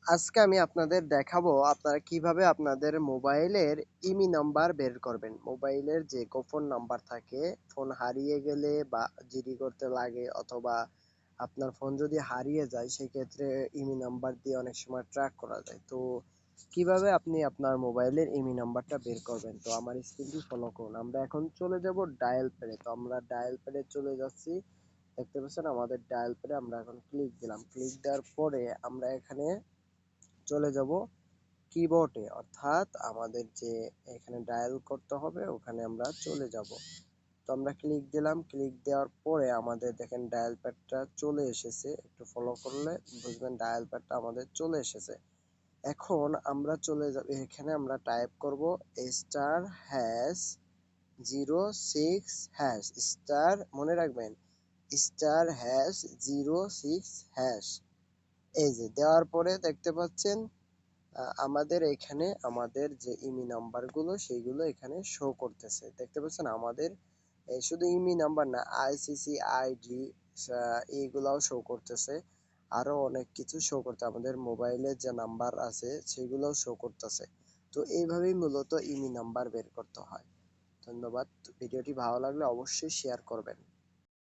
আজকে আমি আপনাদের দেখাবো আপনারা কিভাবে আপনাদের মোবাইলের ইমি নাম্বার বের করবেন। মোবাইলের যে গোপন নাম্বার থাকে, ফোন হারিয়ে গেলে বা জিডি করতে লাগে অথবা আপনার ফোন যদি হারিয়ে যায় সেক্ষেত্রে ইমি নাম্বার দিয়ে অনেক সময় ট্র্যাক করা যায়। তো কিভাবে আপনি আপনার মোবাইলের ইমি নাম্বারটা বের করবেন? তো আমার স্ক্রিনটি ফলো করুন। আমরা এখন চলে যাব ডায়াল প্যাডে। তো আমরা ডায়াল প্যাডে চলে যাচ্ছি। দেখতে পাচ্ছেন আমাদের ডায়াল প্যাডে আমরা এখন ক্লিক দিলাম। ক্লিক দেওয়ার পরে আমরা এখানে চলে যাব কিবোর্ডে, অর্থাৎ আমাদের যে এখানে ডায়াল করতে হবে ওখানে আমরা চলে যাব। তো আমরা ক্লিক দিলাম। ক্লিক দেওয়ার পরে আমাদের দেখেন ডায়াল প্যাডটা চলে এসেছে। একটু ফলো করলে বুঝবেন ডায়াল প্যাডটা আমাদের চলে এসেছে। এখন আমরা চলে যাব, এখানে আমরা টাইপ করব স্টার হ্যাশ 06 হ্যাশ স্টার, মনে রাখবেন স্টার হ্যাশ 06 হ্যাশ। এই যে দেওয়ার পরে দেখতে পাচ্ছেন আমাদের এখানে আমাদের যে ইমি নাম্বার গুলো সেইগুলো এখানে শো করতেছে। দেখতে পাচ্ছেন আমাদের শুধু ইমি নাম্বার না, আইসিসি আইডি এইগুলাও শো করতেছে। আরো অনেক কিছু শো করতে আমাদের মোবাইলে যে নাম্বার আছে সেগুলোও শো করতেছে। তো এইভাবেই মূলত ইমি নাম্বার বের করতে হয়। ধন্যবাদ। ভিডিওটি ভালো লাগলে অবশ্যই শেয়ার করবেন।